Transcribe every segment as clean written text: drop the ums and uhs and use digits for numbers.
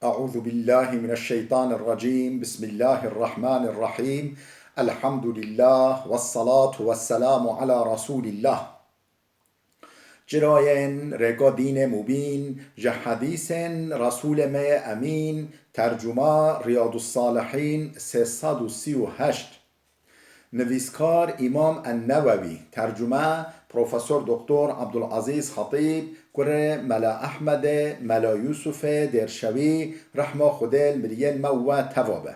أعوذ بالله من الشيطان الرجيم بسم الله الرحمن الرحيم الحمد لله والصلاة والسلام على رسول الله جراين رگا دین مبین جه حدیث رسول می امین ترجمه ریاض الصالحین 338 نویسکار امام النووی ترجمه پروفسور دکتر عبدالعزیز خطیب کره ملا احمد ملا یوسف درشوی رحمه خودل مریل مو توابه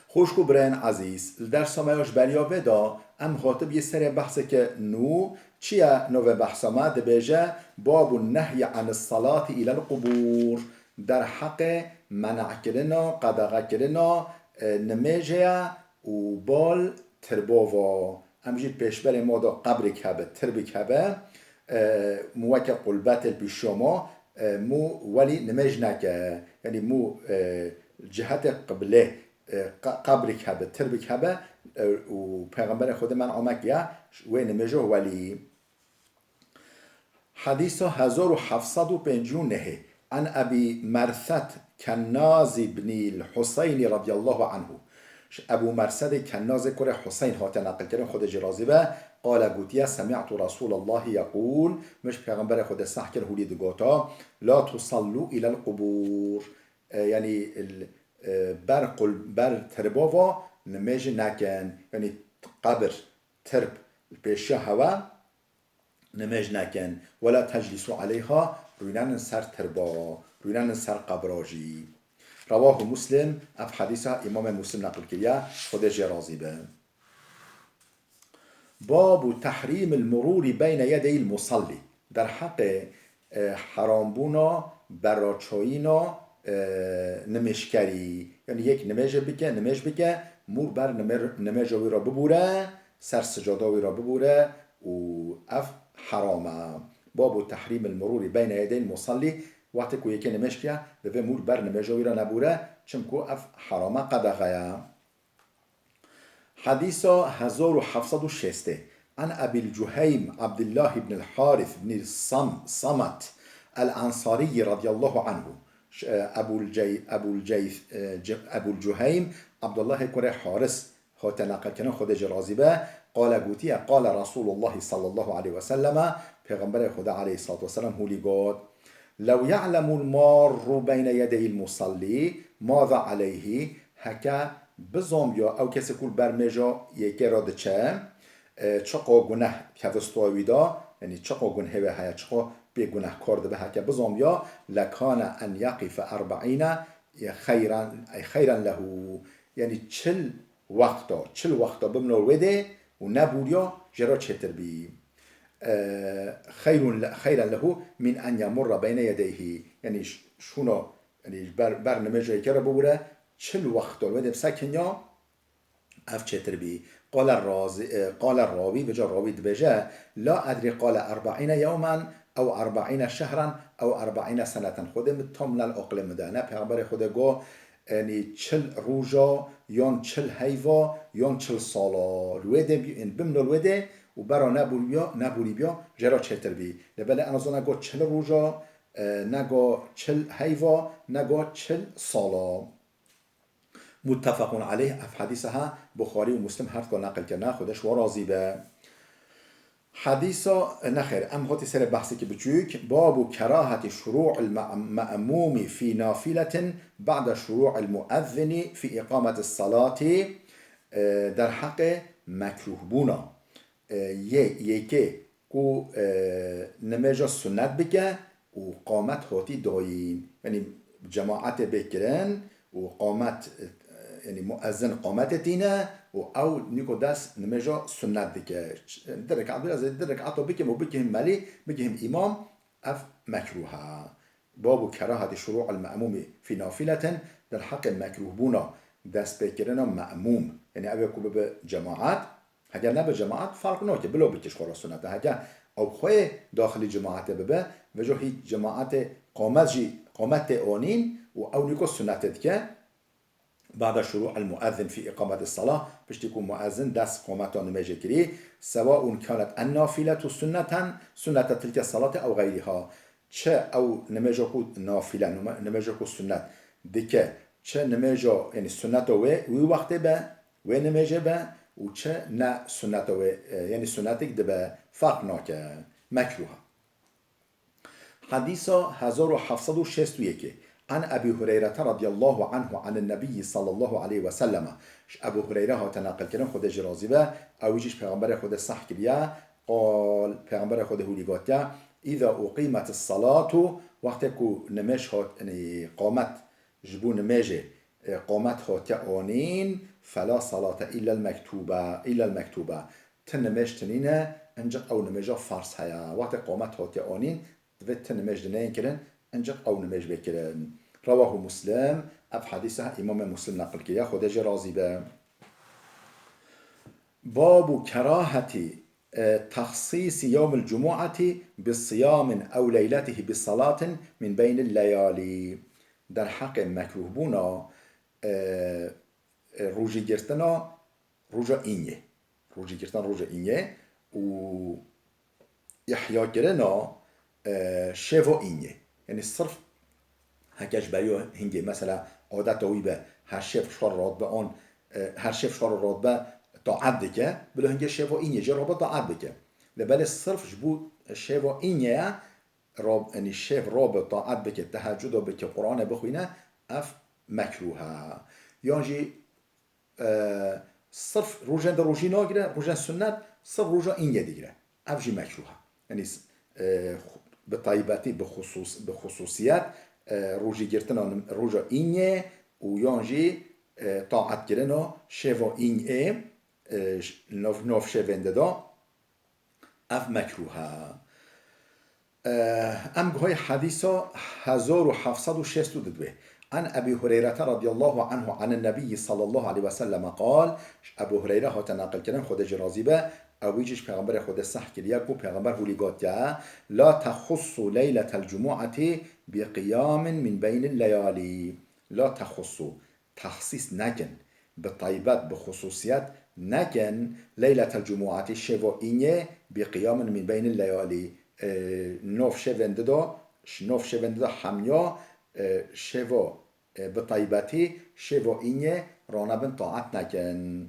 خوشکو برن عزیز در سمایش بریا بدا ام خاطب یه سر بحثه که نو چیه نو بحث ما دبیجه باب النهی عن الصلاة الى القبور در حق منع کردنا قدغه کردنا نمیجه و بال ترباوا امجید پیشبر ما دا قبر کبه ترب کبه موکه قلبت پیشما مو ولی نمیج نکه یعنی مو جهت قبله قبر کبه ترب کبه و پیغمبر خود من آمد یا و نمیجه ولی حدیث 1759 عن ابی مرثد کناز بن الحسین رضی الله عنه ابو مرثد کناز کره حسین هات نقل کردن خود جرازی به قال گوتیا سمعت رسول الله یقول مش پیغمبر خود صح کرد هولی دگوتا لا تصلوا الى القبور یعنی بر ترباوا نمیج نکن یعنی قبر ترب پیش هوا نمیج نکن ولا تجلسوا علیها روینان سر تربا روینان سر قبراجی رواه مسلم اف حدیثه امام مسلم نقل کرده خودش راضی به باب تحریم المرور بین یدی المصلی در حق حرام بونا براچایینا نمشکری یعنی یک نمش بکه مور بر نمجاوی را ببوره سر سجاداوی را ببوره و اف حرامه باب تحریم المرور بین یدی المصلی وقتی که یکی نمش که به مور بر نمجاوی را نبوره چمکو اف حرامه قدغه حدیث 1706 عن ابي الجهيم عبد الله بن الحارث بن الصمت الانصاري رضي الله عنه ابو الجهيم عبد الله كره حارث هات نقل کنه خود جرازی به قال گوتی قال رسول الله صلى الله عليه وسلم پیغمبر خدا علیه الصلاه والسلام هولی گفت لو يعلم المار بين يدي المصلي ماذا عليه هکا بزام یا او کسی کل برمجا یکی را دچه چقا گناه کفستوی دا یعنی چقا گناه به هیا چقا به گناه کرده به هکا بزام یا لکان ان یقف 40 خیرا له یعنی 40 وقتا بمنو وده و نبوریا جرا چتر بی خیرا له من ان یمر بین یدیه یعنی شونو یعنی برنامج یکی را ببوره 40 وقت وده بسکنیا اف چتر بی قال الراوی بجا راوی دبجه لا ادري قال 40 يوما او 40 شهرا او 40 سنه خودم تمل العقل مدانه پیغمبر خدا گو یعنی 40 روزا یان 40 هیوا یان 40 سالا روده این بمن الوده و برا نبولی بیا جرا چتر بی لبله انا گو 40 روزا نگو 40 هیوا نگو 40 سالا متفق علیه اف حدیثها بخاری و مسلم هر که نقل کنه خودش و راضی به حدیثا نخیر ام هاتی سر بحثی که بچوک باب کراهت شروع المأموم فی نافلة بعد شروع المؤذن فی اقامت الصلاة در حق مکروه بونا یکی کو نمجا سنت بکه و قامت هاتی داین یعنی جماعت بکرن و قامت یعنی مؤذن قامت دینه و او نیکو دست نمجا سنت بکه درک عطا بکم و بکهم ملی بکهم امام اف مکروها باب کراهت شروع المأموم فی نافلة در حق مکروه بونا دست بکرنا مأموم یعنی اوی کو به جماعت اگر نه به جماعت فرق نکه بلو بکش خورا سنت اگر او خواه داخل جماعت ببه و جو هیچ جماعت قامت آنین و او نیکو سنتت که بعد شروع المؤذن في إقامة الصلاة بشتكون مؤذن دست قامتان نمجكري سواء كانت النافلة سنة تلك الصلاة أو غيرها چه او نماز کو نافله نماز کو سنت دکه چه نماز یعنی سنت و وقت به و نماز به و چه نه سنت و یعنی سنتک دبه فرق ناکه مکروه. حديث 1761 عن أبي هريرة رضي الله عنه عن النبي صلى الله عليه وسلم. أبو هريرة ها تناقل كلام خود جرازبه أو يجيش پیغمبر خود صح كريا قال پیغمبر خود هوليغاتيا إذا أقيمت الصلاة وقت كو نمش هات يعني قامت جبو نماجه قامت هات آنين فلا صلاة إلا المكتوبة تنمش تنينه انجق أو نماجه فرس هيا وقت قامت هات آنين دوت نماج دنين كرن انجق أو نماج بكرن. رواه مسلم أف حديثه إمام مسلم نقل كيا خدج راضي به. باب كراهة تخصيص يوم الجمعة بالصيام أو ليلته بالصلاة من بين الليالي. در حق مكروه بونا روجي گرتنا روجا إنيه روجي گرتنا روجا إنيه و إحيا گرنا شفا اینه یعنی صرف هکش برای هنگی مثلا عادت اوی به هر شف شار راد به آن هر شف شار راد به طاعت بکه بله هنگی شفا اینه جا رابط طاعت بکه لبله صرف جبو شفا اینه راب یعنی شف رابط طاعت بکه تهجد بکه قرآن بخوینه اف مکروه یعنی صرف روزن در روزی ناگیره روزن سنت صرف روزا اینه دیگره اف جی مکروه یعنی بطيباتي بخصوصيات روجي جرتنا روجا إنيه ويانجي طاعت جرنا شفا إنيه نوف شفين دا أف مكروها. أم هاي حديثة 1762 عن أبي هريرة رضي الله عنه عن النبي صلى الله عليه وسلم قال أبو هريرة هو تناقل كلام خود جرازيبه او يجيش پیغمبر خود صح كريا كو پیغمبر هولي قاتيا لا تخص ليلة الجمعة بقيام من بين الليالي. لا تخص تخصيص نكن بالطيبات بخصوصيات نكن ليلة الجمعة شفا إنيه بقيام من بين الليالي نوف شفند دا حميا شفا بطيباتي شفا إنيه رانا بن طاعت نكن.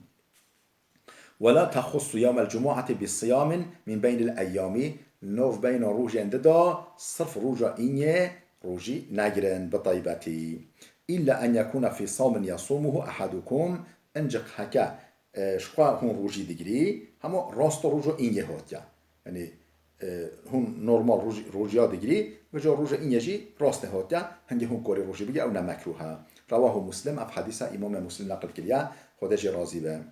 ولا تخص يوم الجمعة بالصيام من بين الأيام نوف بين روجا ددا صرف روجا إنيه روجي نجرن بطيبتي إلا أن يكون في صوم يصومه أحدكم انجق هكا شقا هون روجي دقري هما راست روجا إنيه هاتيا يعني هون نورمال روجيا دقري وجا روجا إنيه جي راست هاتيا هنجي هون كوري روجي بگي أو نمكروها. رواه مسلم أف حديثة إمام مسلم نقل كليا خودش راضي به.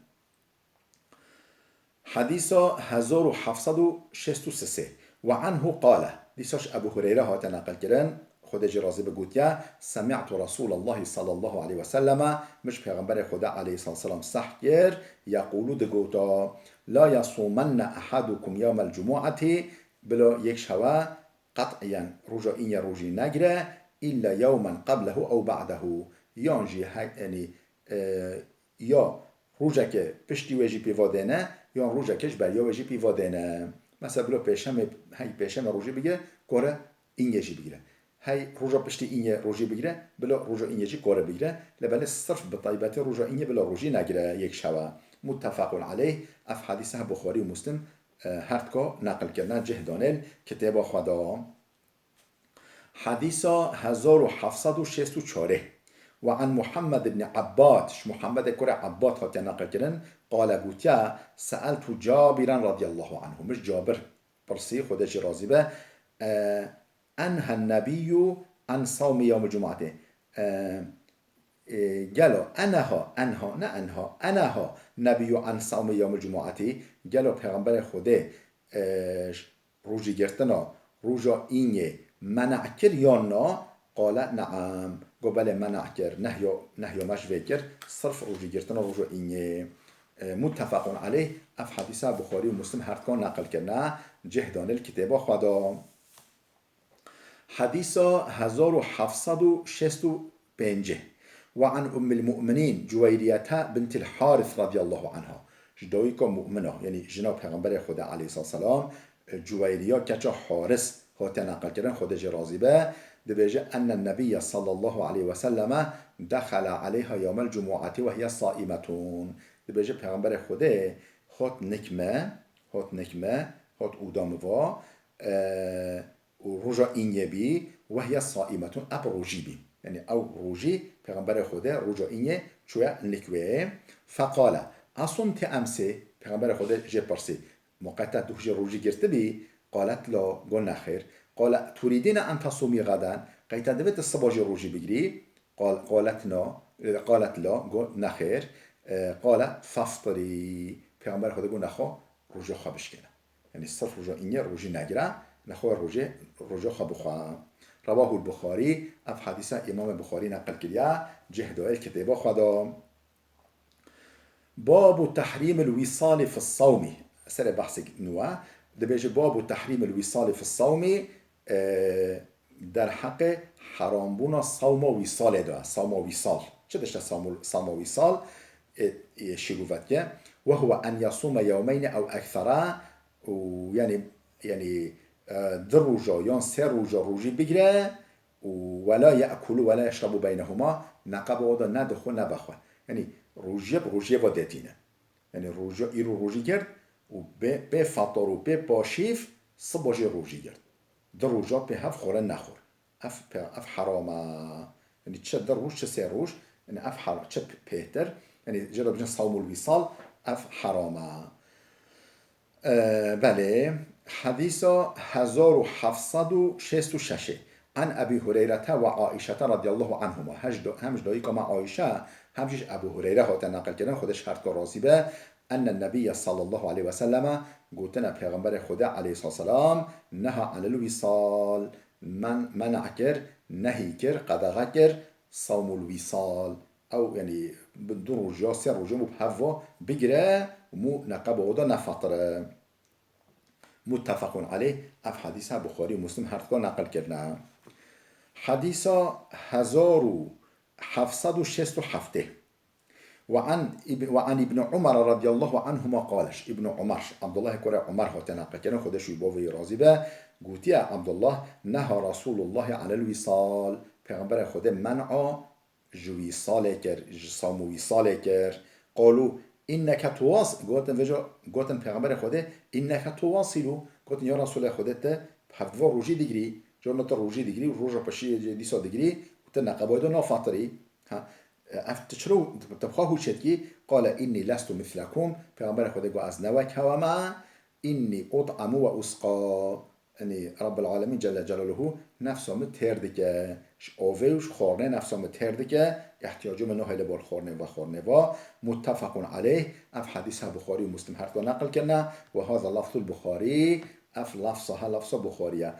حديث 1763 وعنه قال ليساش أبو هريرة هاتا نقل كرن خود جرازي بقوتيا سمعت رسول الله صلى الله عليه وسلم مش پیغمبر خدا عليه الصلاة والسلام صحكر يقول دقوتا لا يصومن أحدكم يوم الجمعة بلا يكشوا قطعيا رجا إن يروجي نجرة إلا يوما قبله أو بعده يانجي يعني يا روزه که پشتی وجی پیوادنه یا روزه کش بریا وجی پیوادنه مثلا بلو پیشم روزی بگیره کاره این یجی بگیره هی روزا پشتی این روزی بگیره بلا روزا این یجی کاره بگیره لبنه صرف به طیبت روزا این بلا روزی نگیره یک شوا. متفق علیه اف حدیثه بخاری و مسلم هردکا نقل کردن جهدانل کتاب خدا. حدیث 1764 وعن محمد بن عباد محمد كرة عباد هاتي نقل كرن قال قوتيا سألت جابرا رضي الله عنه مش جابر برسي خدش رازي به أنهى النبي عن صوم يوم الجمعة قالوا أنهى نبي عن صوم يوم الجمعة قالوا پیغمبر خده روجي گرتنا روجا اینه منع کر یا نا قال نعم قبل منع كر نهي مشوي كر صرف روجي گرتنا روجو اینه. متفق عليه اف حديثه بخاري ومسلم هر كان نقل كرنا جهدان الكتاب خدا. حديث 1765 وعن أم المؤمنين جويرية بنت الحارث رضي الله عنها جدويكا مؤمنة يعني جناب پیغمبر خدا عليه الصلاة والسلام جويرية كچا حارث هات نقل کردن خودش راضی به دبیجه ان النبي صلى الله عليه وسلم دخل عليها يوم الجمعة وهي صائمة دبیجه پیغمبر خوده هات نکمه هات اودام و رجا اینیه بی و هي صائمة اب روجی بی یعنی او روجی پیغمبر خوده رجا اینیه چویا نکوه فقال اصمت امسه پیغمبر خوده جه پرسی موقتا دوش روجی گرته بی قالت لا قل نخير قال تريدين أن تصومي غدا قيت دبت الصباح روجي بجري قالت لا قل نخير قال فافطري پیغمبر خدا گفت نخو روزه خوابش کنه یعنی صرف روزه اینه روزه نگیره نخو روزه خواب خوا رواه البخاری اف حدیث امام بخاری نقل کرده جهدائل کتابه خدا باب تحریم الوصال في الصوم سر بحث نوع دبیجه باب تحریم الوصال في الصوم در حق حرام بونا صوم و وصال ده صوم و وصال چه داشته صوم و وصال شگوفت که و هو ان يصوم يومين او اكثر يعني در روزا یا سه روزا روزی بگیره ولا يأكل ولا يشرب بينهما نقب ودا ندخو نبخو یعنی روزی و دتینه یعنی روزی کرد و به فطر و به باشیف صبح روزی کرد در روزا به هف خوره نخور اف حرامه یعنی چه در روز چه سه روز یعنی اف حرام چه بهتر یعنی جدا بجن صوم الوصال اف حرامه بله حدیث 1766 عن ابي هريره و عائشه رضی الله عنهما همش دایی که عائشه همش ابو هريره ها نقل کردن خودش هر کا راضی به ان النبي صلى الله عليه وسلم گوتن پیغمبر خدا علیه السلام نهى عن الوصال منع کر نهی کر قدغه کر صوم الوصال او یعنی دو روزا سه روزا مبهوا بگیره مو نقب ودا نفطره متفق عليه اف حدیث بخاری و مسلم هر دو نقل کردن حدیث 1767 وعن ابن عمر رضي الله عنهما قالش ابن عمر عبد الله كره عمر ها تنقل کردن خودش باوی راضی به گوتی عبد الله نهى رسول الله على الوصال پیغمبر خود منع جویصال کر صوم وصال کر قالوا انك تواصل گوتن پیغمبر خود انك تواصل گوتن یا رسول خودت هفت روزی دیگری جون تو روزی دیگری روزا پشی دیسا دیگری تو نقباید و نافطری ها افتشرو تبخواه شدکی قال اینی لست مثلكم پیغمبر خدا گو از نوک هوما اینی اطعم و اسقا یعنی رب العالمین جل جلاله نفسم تردکه اوویش خورنه نفسم تردکه احتیاجم نه هل بال خورنه و متفق علیه اف حدیث بخاری و مسلم هر دو نقل کنه و هذا لفظ البخاری اف لفظ بخاریه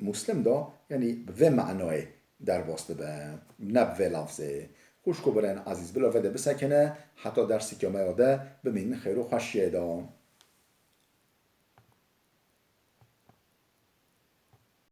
مسلم دا یعنی و معنای در واسطه به نب و لفظه خوش کو برن عزیز بلا وده بسکنه حتی درسی که ما یاده ببین خیر و خوشیه دا